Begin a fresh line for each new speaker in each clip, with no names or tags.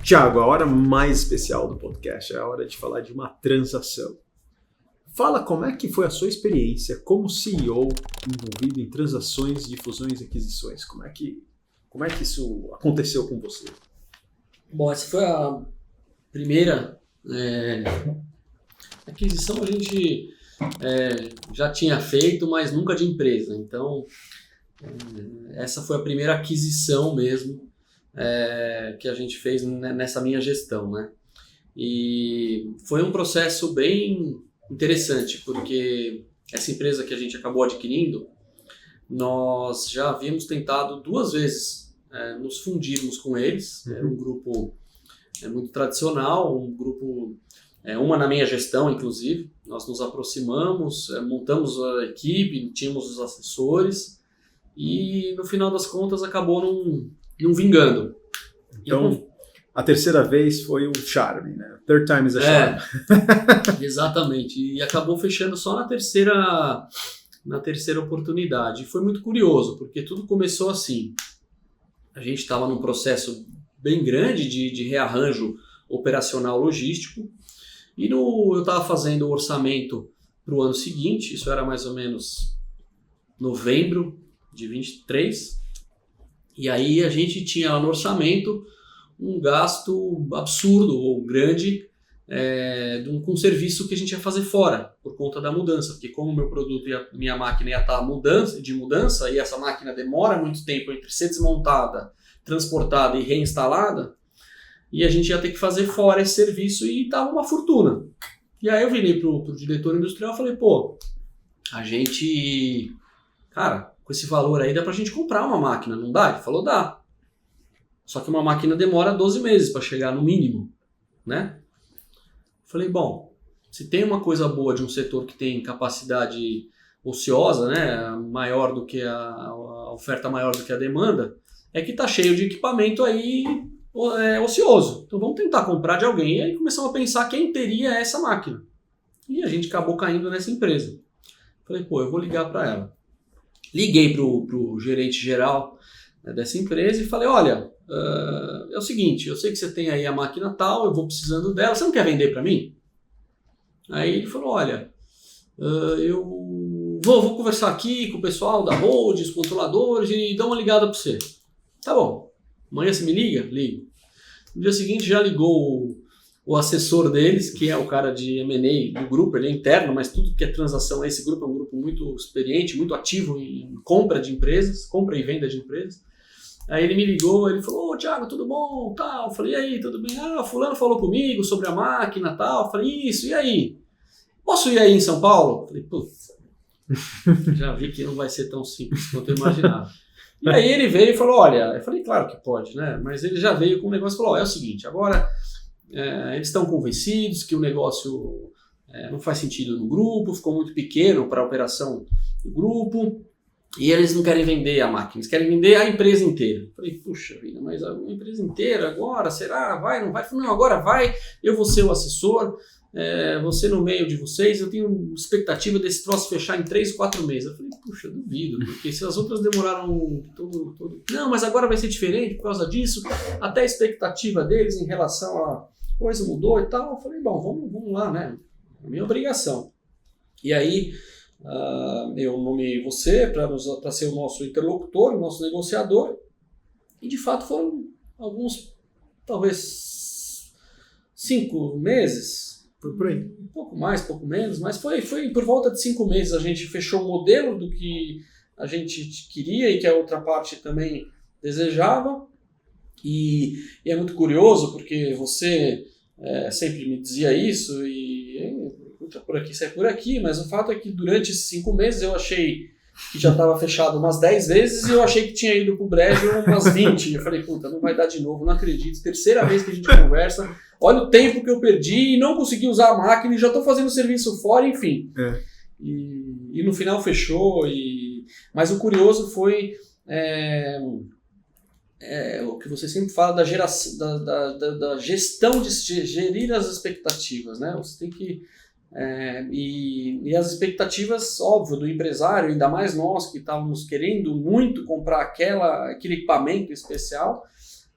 Tiago, a hora mais especial do podcast é a hora de falar de uma transação. Fala como é que foi a sua experiência como CEO envolvido em transações de fusões e aquisições. Como é que isso aconteceu com você?
Bom, essa foi a primeira aquisição. A gente já tinha feito, mas nunca de empresa. Então, essa foi a primeira aquisição mesmo que a gente fez nessa minha gestão, né? E foi um processo bem interessante, porque essa empresa que a gente acabou adquirindo, nós já havíamos tentado 2 vezes nos fundirmos com eles. Era um grupo muito tradicional, um grupo, uma na minha gestão, inclusive. Nós nos aproximamos, montamos a equipe, tínhamos os assessores e, no final das contas, acabou não vingando.
Então, a terceira vez foi o charme, né? Third time is a charm.
Exatamente. E acabou fechando só na terceira oportunidade. E foi muito curioso, porque tudo começou assim. A gente estava num processo bem grande de rearranjo operacional logístico. E eu estava fazendo o orçamento para o ano seguinte, isso era mais ou menos novembro de 23. E aí a gente tinha lá no orçamento um gasto absurdo ou grande com um serviço que a gente ia fazer fora, por conta da mudança. Porque como o meu produto e a minha máquina ia estar de mudança, e essa máquina demora muito tempo entre ser desmontada, transportada e reinstalada, e a gente ia ter que fazer fora esse serviço e estava uma fortuna. E aí eu virei pro diretor industrial e falei, a gente, cara, com esse valor aí dá pra gente comprar uma máquina, não dá? Ele falou, dá. Só que uma máquina demora 12 meses para chegar no mínimo, né? Falei, se tem uma coisa boa de um setor que tem capacidade ociosa, né, maior do que a oferta maior do que a demanda, é que tá cheio de equipamento aí ocioso. Então vamos tentar comprar de alguém. E aí começamos a pensar quem teria essa máquina. E a gente acabou caindo nessa empresa. Falei, eu vou ligar para ela. Liguei pro gerente geral dessa empresa e falei, olha, é o seguinte, eu sei que você tem aí a máquina tal, eu vou precisando dela, você não quer vender para mim? Aí ele falou, olha, eu vou conversar aqui com o pessoal da Hold, os controladores e dar uma ligada para você. Tá bom, amanhã você me liga? Ligo. No dia seguinte já ligou o assessor deles, que é o cara de M&A do grupo, ele é interno, mas tudo que é transação, esse grupo é um grupo muito experiente, muito ativo em compra de empresas, compra e venda de empresas. Aí ele me ligou, ele falou, Tiago, tudo bom? Tal. Eu falei, e aí, tudo bem? Fulano falou comigo sobre a máquina, tal. Eu falei, isso, e aí? Posso ir aí em São Paulo? Eu falei, já vi que não vai ser tão simples quanto eu imaginava. E aí ele veio e falou, olha, eu falei, claro que pode, né? Mas ele já veio com um negócio e falou, é o seguinte, agora eles estão convencidos que o negócio não faz sentido no grupo, ficou muito pequeno para a operação do grupo, e eles não querem vender a máquina, eles querem vender a empresa inteira. Eu falei, puxa vida, mas a empresa inteira agora, será? Vai, não vai? Não, agora vai, eu vou ser o assessor, você no meio de vocês, eu tenho expectativa desse troço fechar em 3, 4 meses. Eu falei, puxa, duvido, porque se as outras demoraram todo... Não, mas agora vai ser diferente por causa disso, até a expectativa deles em relação a coisa mudou e tal. Eu falei, vamos lá, né? É minha obrigação. E aí, eu nomeei você para ser o nosso interlocutor, o nosso negociador, e de fato foram alguns, talvez 5 meses,
por aí.
Um pouco mais, pouco menos, mas foi por volta de 5 meses a gente fechou o modelo do que a gente queria e que a outra parte também desejava. E é muito curioso porque você sempre me dizia isso e por aqui, sai por aqui, mas o fato é que durante esses 5 meses eu achei que já estava fechado umas 10 vezes e eu achei que tinha ido pro brejo umas 20. Eu falei, não vai dar de novo, não acredito. Terceira vez que a gente conversa, olha o tempo que eu perdi e não consegui usar a máquina e já estou fazendo serviço fora, enfim. E no final fechou. Mas o curioso foi o que você sempre fala da gestão de gerir as expectativas, né? Você tem que E as expectativas, óbvio, do empresário, ainda mais nós que estávamos querendo muito comprar aquele equipamento especial,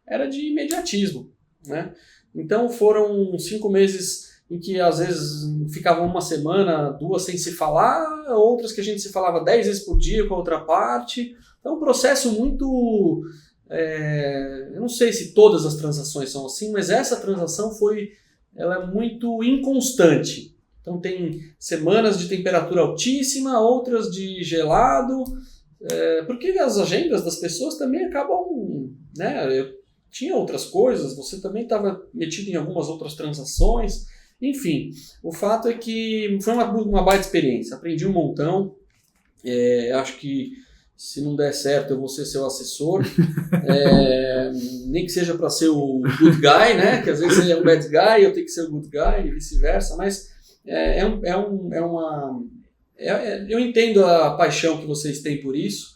era de imediatismo. né? Então foram 5 meses em que às vezes ficava uma semana, 2 sem se falar, outras que a gente se falava 10 vezes por dia com a outra parte. Então um processo muito... eu não sei se todas as transações são assim, mas essa transação ela é muito inconstante. Então tem semanas de temperatura altíssima, outras de gelado, porque as agendas das pessoas também acabam, né? Eu tinha outras coisas, você também estava metido em algumas outras transações, enfim. O fato é que foi uma baita experiência, aprendi um montão, acho que se não der certo eu vou ser seu assessor, nem que seja para ser o good guy, né? Que às vezes você é o bad guy, eu tenho que ser o good guy e vice-versa, mas eu entendo a paixão que vocês têm por isso,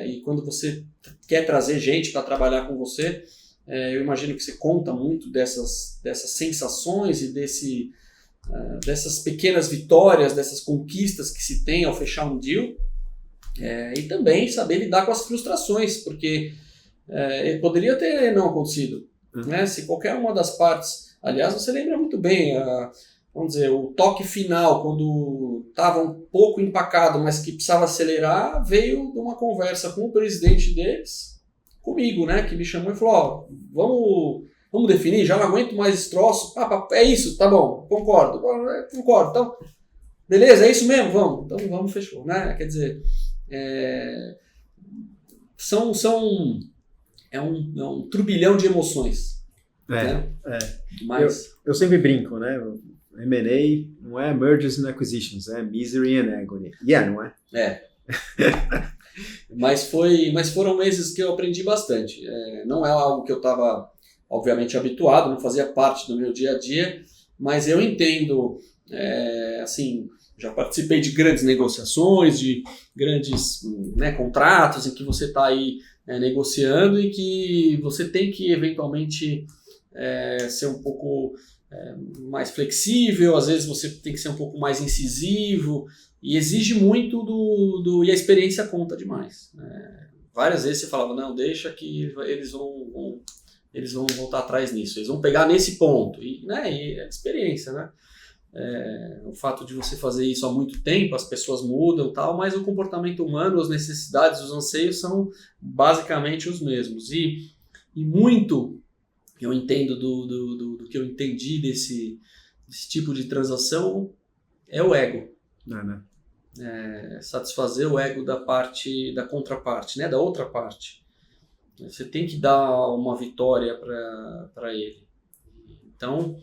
e quando você quer trazer gente para trabalhar com você, eu imagino que você conta muito dessas sensações e dessas pequenas vitórias, dessas conquistas que se tem ao fechar um deal, e também saber lidar com as frustrações, porque poderia ter não acontecido, né? Se qualquer uma das partes, aliás, você lembra muito bem, vamos dizer, o toque final, quando estava um pouco empacado, mas que precisava acelerar, veio de uma conversa com o presidente deles, comigo, né? Que me chamou e falou, vamos definir, já não aguento mais esse troço, é isso, tá bom, concordo, então, beleza, é isso mesmo, vamos, então vamos, fechou, né? Quer dizer, é um turbilhão de emoções, né? Mas...
eu sempre brinco, né? M&A não é mergers and acquisitions, é misery and agony. Não é?
Mas foram meses que eu aprendi bastante. Não é algo que eu estava, obviamente, habituado, não fazia parte do meu dia a dia, mas eu entendo, assim, já participei de grandes negociações, de grandes, né, contratos em que você está aí negociando e que você tem que, eventualmente, ser um pouco... mais flexível, às vezes você tem que ser um pouco mais incisivo e exige muito e a experiência conta demais. Várias vezes você falava, não, deixa que eles vão voltar atrás nisso, eles vão pegar nesse ponto, e a experiência, né? O fato de você fazer isso há muito tempo, as pessoas mudam e tal, mas o comportamento humano, as necessidades, os anseios são basicamente os mesmos, e muito eu entendo do que eu entendi desse tipo de transação é o ego. Satisfazer o ego da contraparte, né, da outra parte. Você tem que dar uma vitória para ele. Então,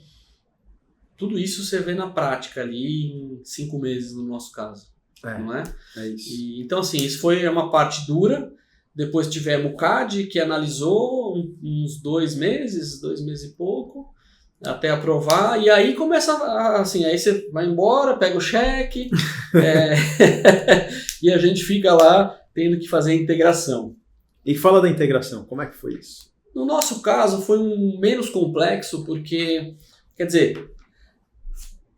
tudo isso você vê na prática ali em 5 meses no nosso caso. Não é?
É isso.
Então, assim, isso foi uma parte dura. Depois tivemos o CAD, que analisou uns 2 meses e pouco, até aprovar, e aí começa, assim, aí você vai embora, pega o cheque, e a gente fica lá tendo que fazer a integração.
E fala da integração, como é que foi isso?
No nosso caso foi menos complexo, porque, quer dizer,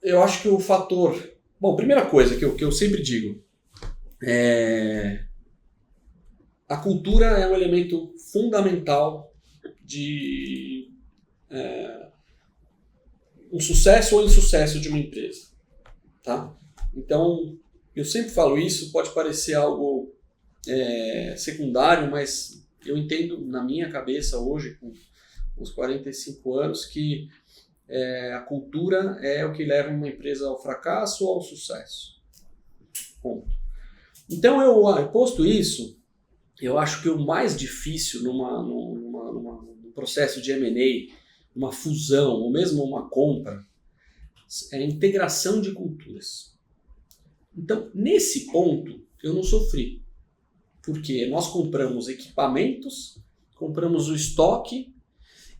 eu acho que o fator... Bom, primeira coisa que eu sempre digo, a cultura é um elemento fundamental de um sucesso ou insucesso de uma empresa, tá? Então, eu sempre falo isso, pode parecer algo secundário, mas eu entendo na minha cabeça hoje, com os 45 anos, que a cultura é o que leva uma empresa ao fracasso ou ao sucesso. Ponto. Então, posto isso, eu acho que o mais difícil num processo de M&A, uma fusão ou mesmo uma compra, é a integração de culturas. Então, nesse ponto, eu não sofri. Porque nós compramos equipamentos, compramos o estoque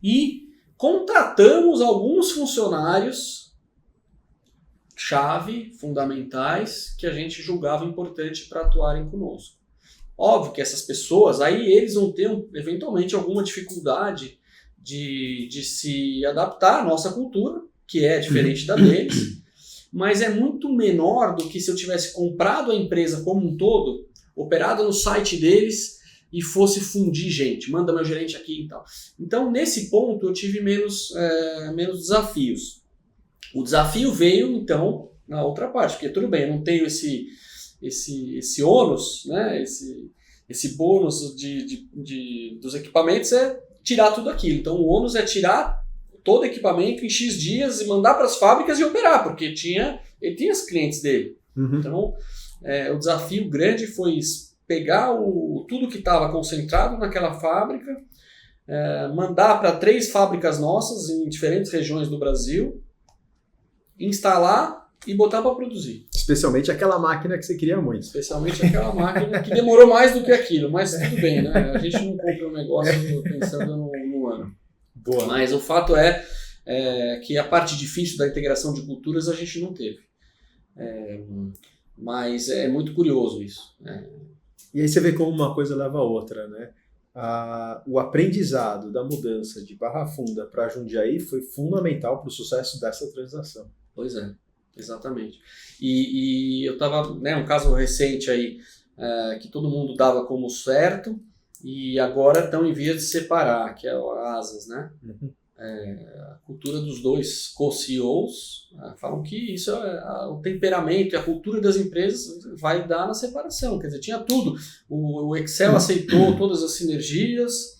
e contratamos alguns funcionários chave, fundamentais, que a gente julgava importante para atuarem conosco. Óbvio que essas pessoas, aí eles vão ter eventualmente alguma dificuldade de se adaptar à nossa cultura, que é diferente da deles, mas é muito menor do que se eu tivesse comprado a empresa como um todo, operado no site deles, e fosse fundir gente, manda meu gerente aqui e tal. Então, nesse ponto, eu tive menos desafios. O desafio veio, então, na outra parte, porque tudo bem, eu não tenho esse ônus, né? Esse bônus dos equipamentos é tirar tudo aquilo. Então, o ônus é tirar todo o equipamento em X dias e mandar para as fábricas e operar, porque ele tinha os clientes dele.
Uhum.
Então, o desafio grande foi pegar tudo que estava concentrado naquela fábrica, mandar para 3 fábricas nossas em diferentes regiões do Brasil, instalar e botar para produzir.
Especialmente aquela máquina que você queria muito.
Especialmente aquela máquina que demorou mais do que aquilo, mas tudo bem, né? A gente não compra um negócio pensando no ano.
Boa.
Mas o fato é que a parte difícil da integração de culturas a gente não teve. Mas é muito curioso isso.
E aí você vê como uma coisa leva a outra, né? O aprendizado da mudança de Barra Funda para Jundiaí foi fundamental para o sucesso dessa transação.
Pois é, exatamente. E eu estava, um caso recente aí, que todo mundo dava como certo, e agora estão em vias de separar, que é a Asas, né?
Uhum.
A cultura dos dois co-CEOs falam que isso o temperamento e a cultura das empresas vai dar na separação. Quer dizer, tinha tudo. O Excel aceitou todas as sinergias,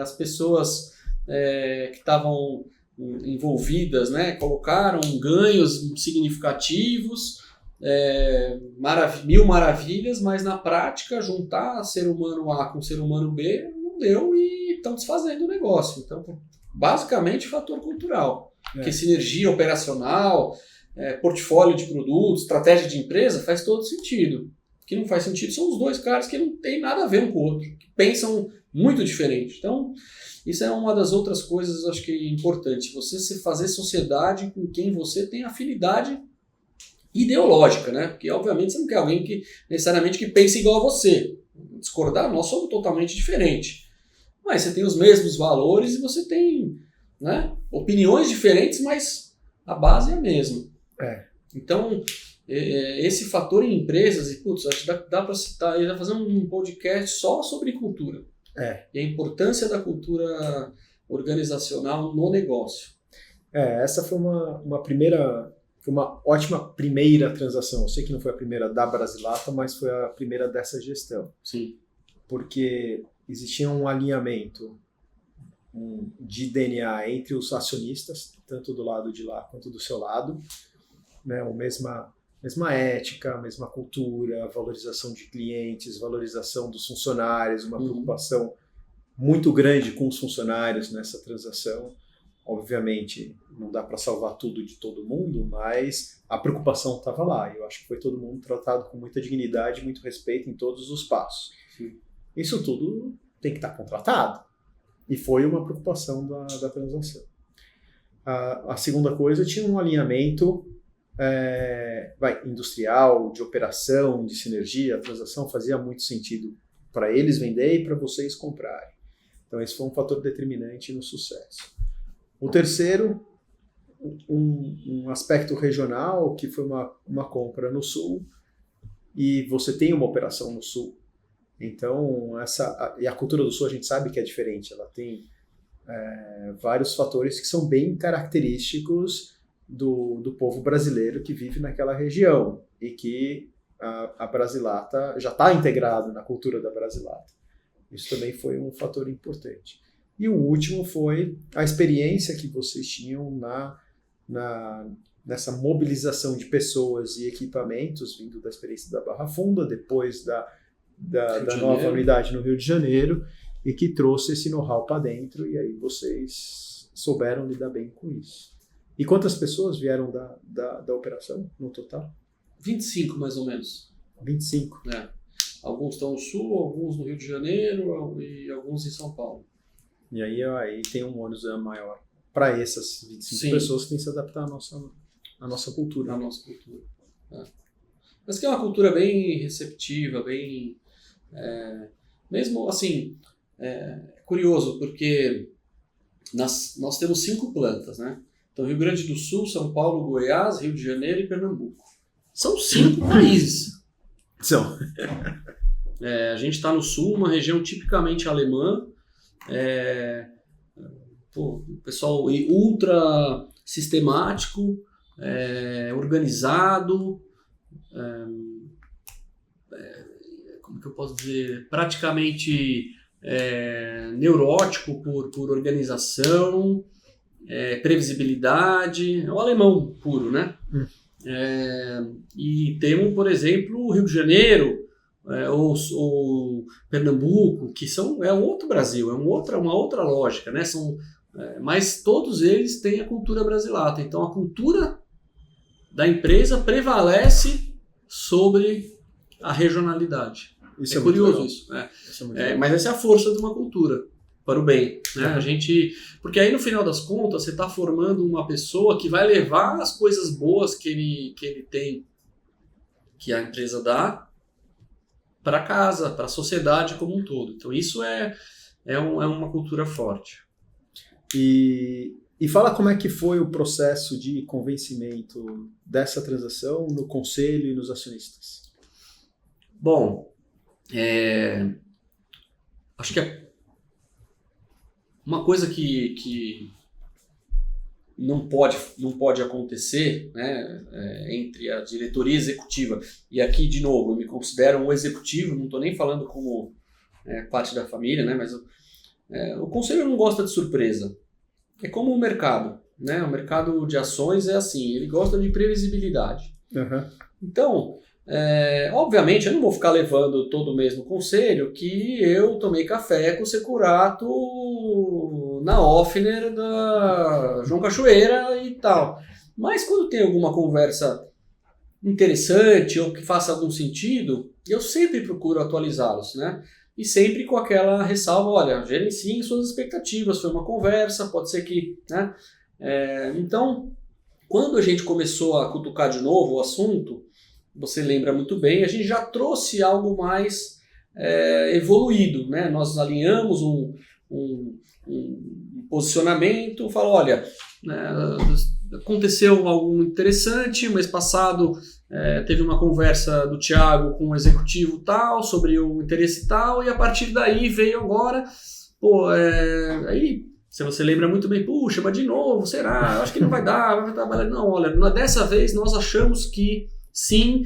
as pessoas que estavam envolvidas, né, colocaram ganhos significativos, 1000 maravilhas, mas na prática juntar ser humano A com ser humano B não deu e estão desfazendo o negócio. Então, basicamente, fator cultural. Porque sinergia operacional, portfólio de produtos, estratégia de empresa, faz todo sentido. O que não faz sentido são os dois caras que não tem nada a ver um com o outro, que pensam muito diferente. Então, isso é uma das outras coisas, acho que é importante. Você fazer sociedade com quem você tem afinidade ideológica, né? Porque, obviamente, você não quer alguém que necessariamente que pense igual a você. Discordar, nós somos totalmente diferentes. Mas você tem os mesmos valores e você tem, né, opiniões diferentes, mas a base é a mesma. Então, esse fator em empresas, e acho que dá para citar, ele vai fazer um podcast só sobre cultura. E a importância da cultura organizacional no negócio.
Essa foi uma ótima primeira transação. Eu sei que não foi a primeira da Brasilata, mas foi a primeira dessa gestão.
Sim.
Porque existia um alinhamento de DNA entre os acionistas, tanto do lado de lá quanto do seu lado, né? A mesma ética, a mesma cultura, valorização de clientes, valorização dos funcionários, uma preocupação muito grande com os funcionários nessa transação. Obviamente, não dá para salvar tudo de todo mundo, mas a preocupação estava lá. Eu acho que foi todo mundo tratado com muita dignidade, muito respeito em todos os passos.
Sim.
Isso tudo tem que estar contratado. E foi uma preocupação da transação. A segunda coisa, tinha um alinhamento industrial, de operação, de sinergia. A transação fazia muito sentido para eles vender e para vocês comprarem. Então esse foi um fator determinante no sucesso. O terceiro, um aspecto regional, que foi uma compra no Sul, e você tem uma operação no Sul. Então, e a cultura do Sul a gente sabe que é diferente, ela tem vários fatores que são bem característicos do povo brasileiro que vive naquela região, e que a Brasilata já está integrado na cultura da Brasilata. Isso também foi um fator importante. E o último foi a experiência que vocês tinham nessa mobilização de pessoas e equipamentos vindo da experiência da Barra Funda, depois da nova unidade no Rio de Janeiro, e que trouxe esse know-how para dentro, e aí vocês souberam lidar bem com isso. E quantas pessoas vieram da operação no total?
25, mais ou menos.
25.
Alguns estão no Sul, alguns no Rio de Janeiro e alguns em São Paulo.
E aí tem um ônus maior para essas 25 pessoas que têm que se adaptar à nossa cultura.
À nossa cultura. Mas que é uma cultura bem receptiva, bem... mesmo assim, curioso, porque nós temos 5 plantas, né? Então, Rio Grande do Sul, São Paulo, Goiás, Rio de Janeiro e Pernambuco. São 5 países.
São.
A gente está no sul, uma região tipicamente alemã, o pessoal ultra sistemático, organizado, como que eu posso dizer, praticamente neurótico por organização, previsibilidade, é o alemão puro, né? E temos, por exemplo, o Rio de Janeiro, ou Pernambuco, que é um outro Brasil, uma outra lógica, né? Mas todos eles têm a cultura brasileira. Então a cultura da empresa prevalece sobre a regionalidade.
Isso
é curioso
legal.
Isso. Mas essa é a força de uma cultura, para o bem. Né? Porque aí no final das contas você está formando uma pessoa que vai levar as coisas boas que ele tem, que a empresa dá, para casa, para a sociedade como um todo. Então isso é uma cultura forte.
E fala como é que foi o processo de convencimento dessa transação no conselho e nos acionistas.
Bom, acho que uma coisa que não pode acontecer, né, entre a diretoria executiva, e aqui, de novo, eu me considero um executivo, não estou nem falando como parte da família, né, mas o conselho não gosta de surpresa. É como o mercado, né? O mercado de ações é assim, ele gosta de previsibilidade.
Uhum.
Então, obviamente, eu não vou ficar levando todo mês no conselho que eu tomei café com o Securato na Offner da João Cachoeira e tal. Mas quando tem alguma conversa interessante ou que faça algum sentido, eu sempre procuro atualizá-los, né? E sempre com aquela ressalva, olha, gerenciem suas expectativas, foi uma conversa, pode ser que... Né? Então, quando a gente começou a cutucar de novo o assunto, você lembra muito bem, a gente já trouxe algo mais evoluído, né? Nós alinhamos um posicionamento, falou, olha, aconteceu algo interessante, mês passado teve uma conversa do Thiago com o executivo tal, sobre o interesse tal, e a partir daí veio agora, aí se você lembra muito bem, puxa, mas de novo, será? Eu acho que não vai dar, vai trabalhar. Não, olha, dessa vez nós achamos que sim,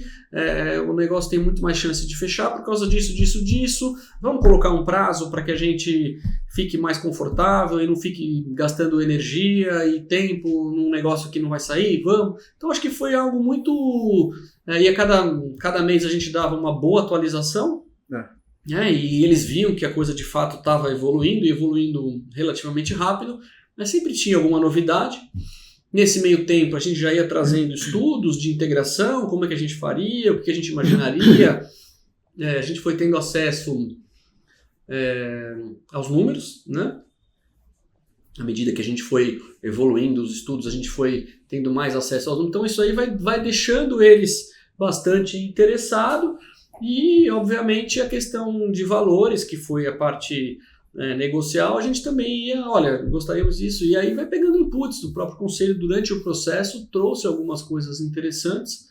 o negócio tem muito mais chance de fechar por causa disso. Vamos colocar um prazo para que a gente fique mais confortável e não fique gastando energia e tempo num negócio que não vai sair, vamos. Então acho que foi algo muito... e a cada mês a gente dava uma boa atualização, e eles viam que a coisa de fato estava evoluindo relativamente rápido, mas sempre tinha alguma novidade. Nesse meio tempo, a gente já ia trazendo estudos de integração, como é que a gente faria, o que a gente imaginaria. A gente foi tendo acesso aos números, né? À medida que a gente foi evoluindo os estudos, a gente foi tendo mais acesso aos números. Então, isso aí vai deixando eles bastante interessados. E, obviamente, a questão de valores, que foi a parte... negocial, a gente também ia, olha, gostaríamos disso, e aí vai pegando inputs do próprio conselho durante o processo, trouxe algumas coisas interessantes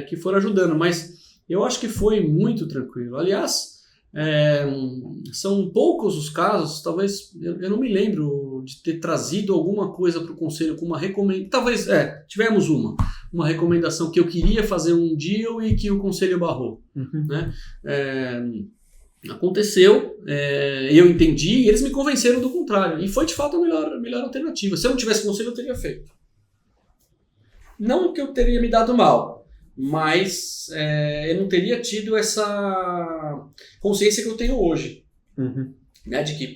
que foram ajudando, mas eu acho que foi muito tranquilo. Aliás, são poucos os casos, talvez, eu não me lembro de ter trazido alguma coisa para o conselho com uma recomendação, talvez, tivemos uma recomendação que eu queria fazer um deal e que o conselho barrou, né? Aconteceu, eu entendi e eles me convenceram do contrário. E foi de fato a melhor alternativa. Se eu não tivesse conselho, eu teria feito. Não que eu teria me dado mal, mas eu não teria tido essa consciência que eu tenho hoje. Né, de que,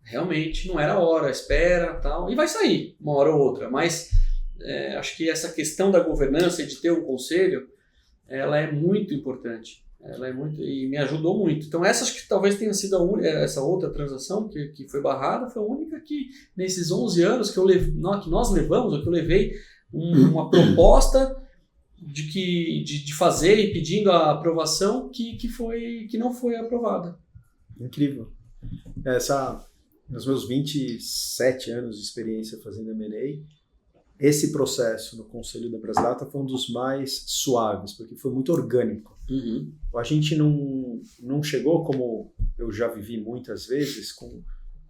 realmente não era a hora, espera, tal. E vai sair uma hora ou outra. Mas acho que essa questão da governança e de ter um conselho, ela é muito importante. E me ajudou muito. Então essa acho que talvez tenha sido essa outra transação que foi barrada, foi a única que nesses 11 anos que nós levamos, ou que eu levei uma proposta de fazer e pedindo a aprovação que não foi aprovada.
Incrível. Nos meus 27 anos de experiência fazendo M&A, esse processo no Conselho da Brasdata foi um dos mais suaves, porque foi muito orgânico.
Uhum.
A gente não chegou, como eu já vivi muitas vezes, com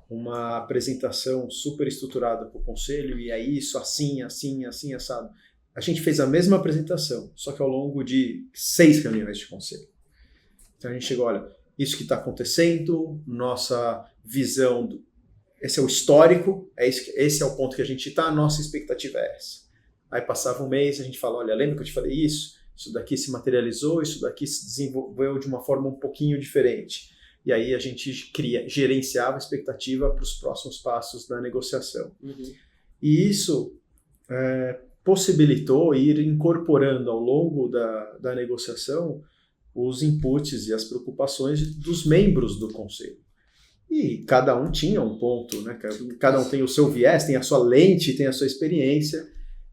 uma apresentação super estruturada para o Conselho, e é isso, assim, assim, assim, assado. A gente fez a mesma apresentação, só que ao longo de 6 reuniões de Conselho. Então a gente chegou, olha, isso que está acontecendo, nossa visão, esse é o histórico, esse é o ponto que a gente está, a nossa expectativa é essa. Aí passava um mês, a gente fala, olha, lembra que eu te falei isso? Isso daqui se materializou, isso daqui se desenvolveu de uma forma um pouquinho diferente. E aí a gente gerenciava a expectativa para os próximos passos da negociação.
Uhum.
E isso possibilitou ir incorporando ao longo da negociação os inputs e as preocupações dos membros do Conselho. E cada um tinha um ponto, né? Cada um tem o seu viés, tem a sua lente, tem a sua experiência.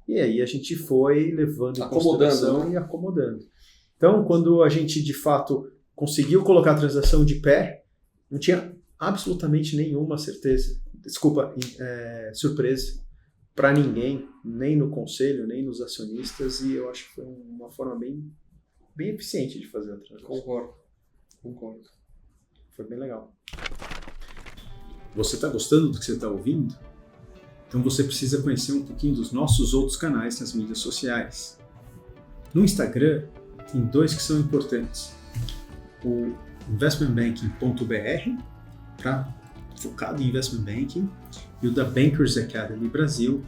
E aí a gente foi levando em consideração e acomodando. Então, quando a gente, de fato, conseguiu colocar a transação de pé, não tinha absolutamente nenhuma surpresa para ninguém, nem no conselho, nem nos acionistas, e eu acho que foi uma forma bem eficiente de fazer a transação.
Concordo.
Foi bem legal. Você está gostando do que você está ouvindo? Então você precisa conhecer um pouquinho dos nossos outros canais nas mídias sociais. No Instagram, tem 2 que são importantes. O investmentbanking.br, focado em investment banking, e o da Bankers Academy Brasil,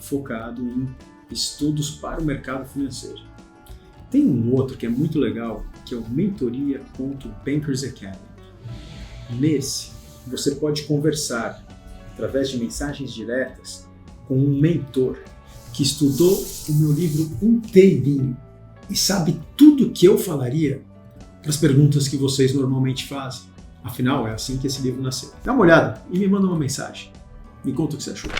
focado em estudos para o mercado financeiro. Tem um outro que é muito legal, que é o mentoria.bankersacademy. Nesse, você pode conversar através de mensagens diretas com um mentor que estudou o meu livro inteirinho e sabe tudo o que eu falaria para as perguntas que vocês normalmente fazem. Afinal, é assim que esse livro nasceu. Dá uma olhada e me manda uma mensagem. Me conta o que você achou.